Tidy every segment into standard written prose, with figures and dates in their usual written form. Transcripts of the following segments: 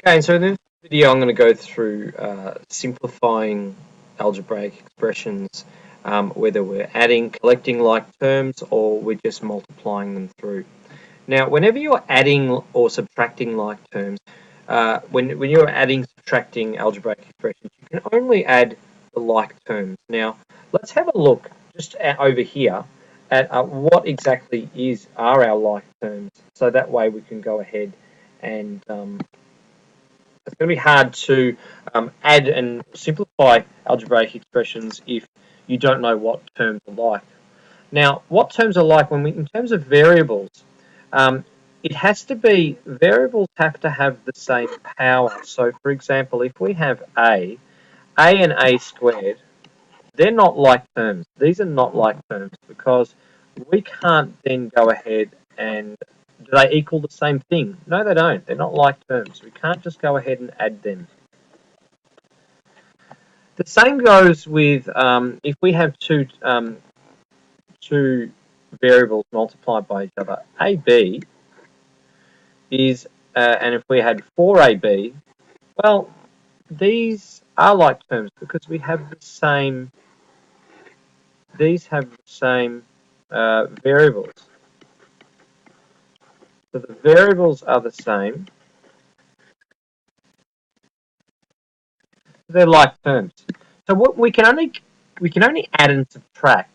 Okay, so in this video I'm going to go through simplifying algebraic expressions, whether we're adding, collecting like terms, or we're just multiplying them through. Now, whenever you're adding or subtracting like terms, when you're adding, subtracting algebraic expressions, you can only add the like terms. Now, let's have a look just over here at what exactly are our like terms, so that way we can go ahead and it's going to be hard to add and simplify algebraic expressions if you don't know what terms are like. Now, what terms are like in terms of variables, it has to be, variables have to have the same power. So, for example, if we have a and a squared, they're not like terms. These are not like terms because we can't then go ahead and do they equal the same thing? No, they don't. They're not like terms. We can't just go ahead and add them. The same goes with if we have two variables multiplied by each other. AB is, and if we had 4AB, well, these are like terms because we have the same. These have the same variables. So the variables are the same. They're like terms. So what we can only add and subtract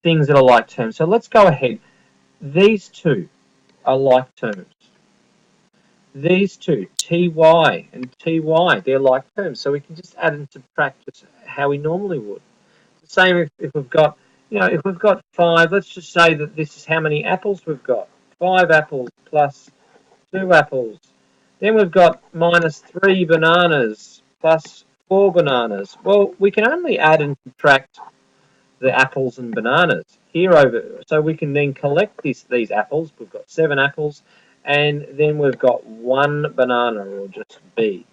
things that are like terms. So let's go ahead. These two are like terms. These two, ty and ty, they're like terms. So we can just add and subtract just how we normally would. The same if we've got, if we've got 5, let's just say that this is how many apples we've got. 5 apples plus 2 apples. Then we've got minus 3 bananas plus 4 bananas. Well, we can only add and subtract the apples and bananas here over, so we can then collect these apples. We've got 7 apples, and then we've got 1 banana, or just B.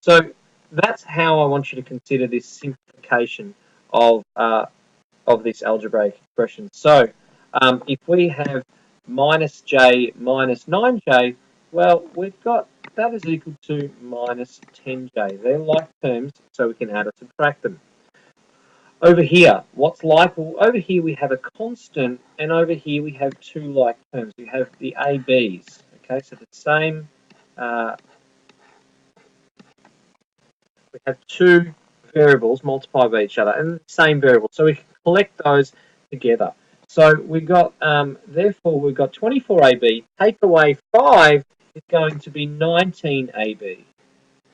So that's how I want you to consider this simplification of this algebraic expression. So if we have minus j minus 9j, well, we've got that is equal to minus 10j. They're like terms, so we can add or subtract them. Over here, what's like? Well, over here we have a constant, and over here we have two like terms. We have the ABs. Okay, so the same. We have two variables multiplied by each other, and the same variable. So we can collect those together. So we've got, therefore, we've got 24AB. Take away 5 is going to be 19AB.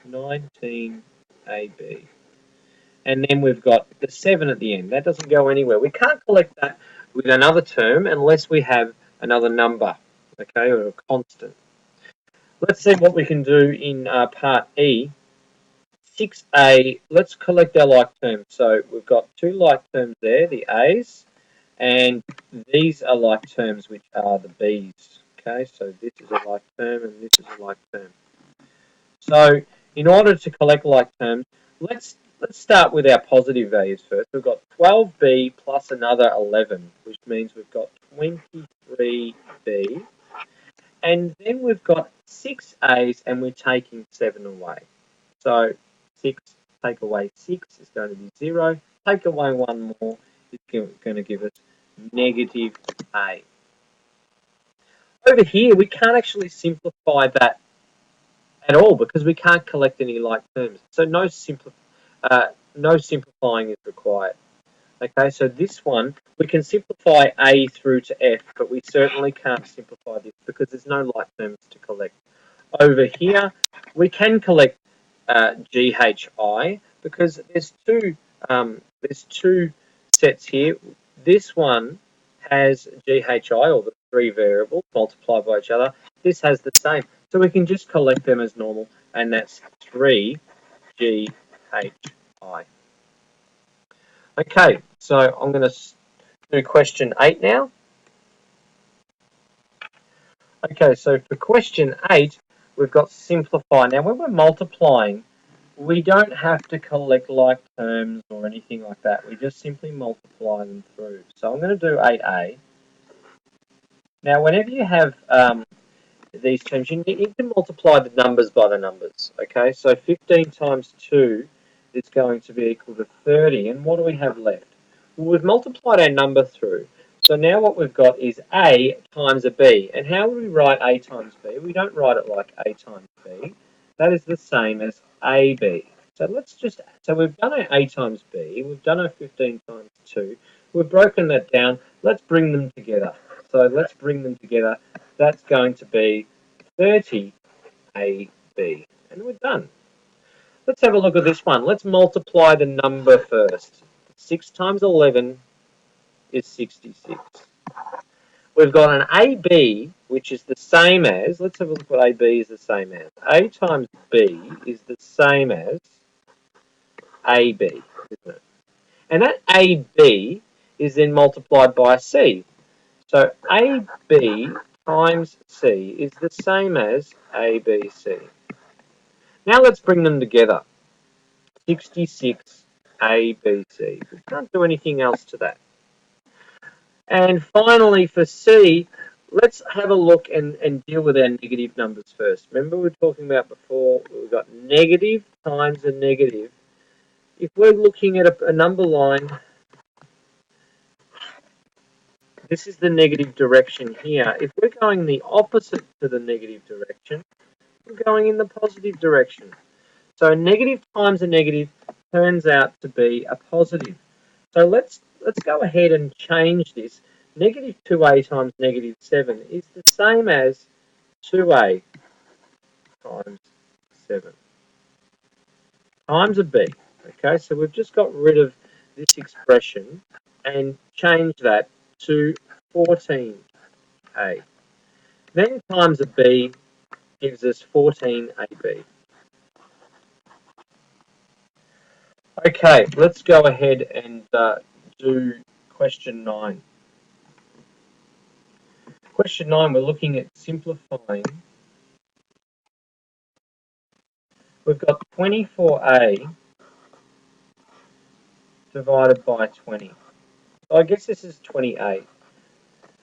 19AB. And then we've got the 7 at the end. That doesn't go anywhere. We can't collect that with another term unless we have another number, okay, or a constant. Let's see what we can do in part E. 6A, let's collect our like terms. So we've got two like terms there, the A's, and these are like terms, which are the B's. Okay, so this is a like term and this is a like term. So in order to collect like terms, let's start with our positive values first. We've got 12b plus another 11, which means we've got 23b. And then we've got 6 A's and we're taking 7 away. So 6 take away 6 is going to be 0. Take away 1 more is going to give us negative A. Over here, we can't actually simplify that at all because we can't collect any like terms. So no simplifying is required. Okay, so this one, we can simplify A through to F, but we certainly can't simplify this because there's no like terms to collect. Over here, we can collect GHI because there's two sets here. This one has GHI, or the 3 variables multiplied by each other. This has the same. So we can just collect them as normal, and that's 3GHI. Okay, so I'm going to do question 8 now. Okay, so for question 8, we've got simplify. Now, when we're multiplying, we don't have to collect like terms or anything like that. We just simply multiply them through. So I'm going to do 8a. Now, whenever you have these terms, you need to multiply the numbers by the numbers. Okay, so 15 times 2 is going to be equal to 30. And what do we have left? Well, we've multiplied our number through. So now what we've got is A times a B. And how would we write A times B? We don't write it like A times B. That is the same as AB. So we've done our A times B. We've done our 15 times 2. We've broken that down. Let's bring them together. So let's bring them together. That's going to be 30AB. And we're done. Let's have a look at this one. Let's multiply the number first. 6 times 11 is 66. We've got an AB, which is the same as, let's have a look what AB is the same as. A times B is the same as AB, isn't it? And that AB is then multiplied by C. So AB times C is the same as ABC. Now let's bring them together. 66 ABC. We can't do anything else to that. And finally for C, let's have a look and deal with our negative numbers first. Remember we were talking about before, we've got negative times a negative. If we're looking at a number line, this is the negative direction here. If we're going the opposite to the negative direction, we're going in the positive direction. So negative times a negative turns out to be a positive. So let's go ahead and change this. Negative 2a times negative 7 is the same as 2a times 7 times a b. Okay, so we've just got rid of this expression and changed that to 14a. Then times a b gives us 14ab. Okay, let's go ahead and do question 9. Question 9, we're looking at simplifying. We've got 24a divided by 20. So I guess this is 28.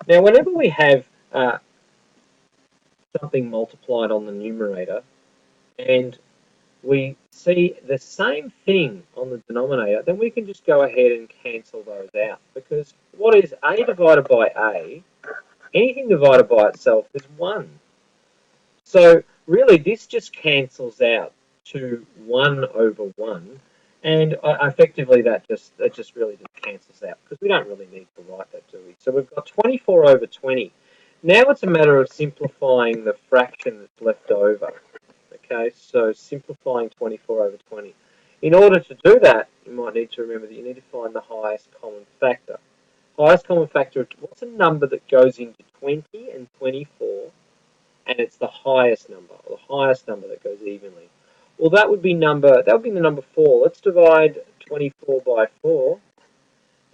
Now, whenever we have something multiplied on the numerator and we see the same thing on the denominator, then we can just go ahead and cancel those out. Because what is a divided by a? Anything divided by itself is 1. So really this just cancels out to 1 over 1. And effectively that just really just cancels out because we don't really need to write that, do we? So we've got 24 over 20. Now it's a matter of simplifying the fraction that's left over. Okay, so simplifying 24 over 20. In order to do that, you might need to remember that you need to find the highest common factor. Highest common factor, what's a number that goes into 20 and 24 and it's the highest number, or the highest number that goes evenly? Well, that would be the number 4. Let's divide 24 by 4,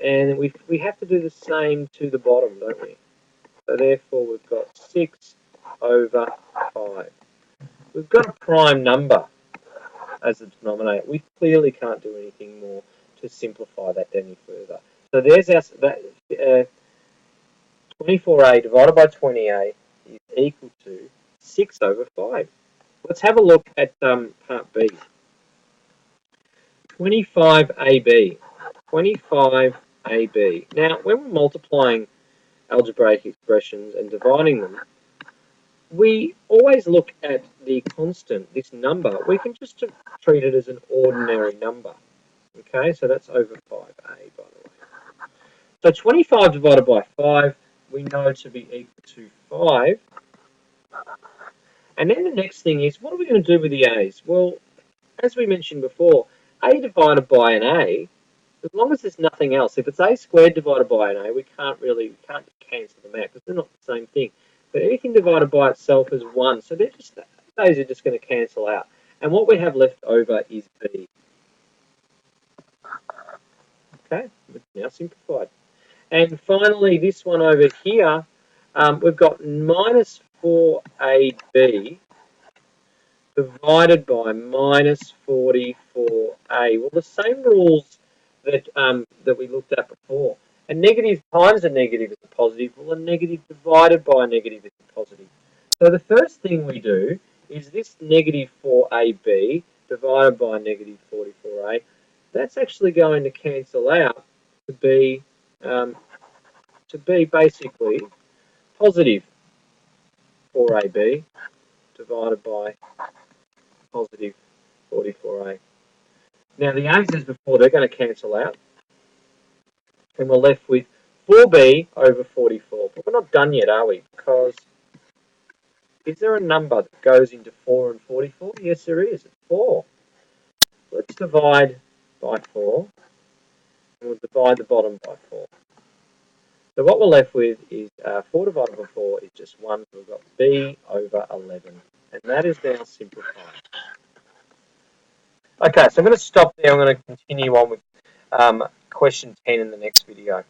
and we have to do the same to the bottom, don't we? So therefore we've got 6 over 5. We've got a prime number as the denominator. We clearly can't do anything more to simplify that any further. So there's our 24a divided by 20a is equal to 6 over 5. Let's have a look at part B. 25ab. 25ab. Now, when we're multiplying algebraic expressions and dividing them, we always look at the constant, this number. We can just treat it as an ordinary number. Okay, so that's over 5a, by the way. So 25 divided by 5, we know to be equal to 5. And then the next thing is, what are we going to do with the a's? Well, as we mentioned before, a divided by an a, as long as there's nothing else, if it's a squared divided by an a, we can't cancel them out because they're not the same thing. But anything divided by itself is 1, so those are just going to cancel out. And what we have left over is b. Okay, it's now simplified. And finally, this one over here, we've got minus 4ab divided by minus 44a. Well, the same rules that we looked at before. A negative times a negative is a positive. Well, a negative divided by a negative is a positive. So the first thing we do is this negative 4AB divided by negative 44A. That's actually going to cancel out to be basically positive 4AB divided by positive 44A. Now the A's as before, they're going to cancel out, and we're left with 4B over 44. But we're not done yet, are we? Because is there a number that goes into 4 and 44? Yes, there is. It's 4. Let's divide by 4, and we'll divide the bottom by 4. So what we're left with is 4 divided by 4 is just 1. So we've got B over 11. And that is now simplified. Okay, so I'm going to stop there. I'm going to continue on with question 10 in the next video.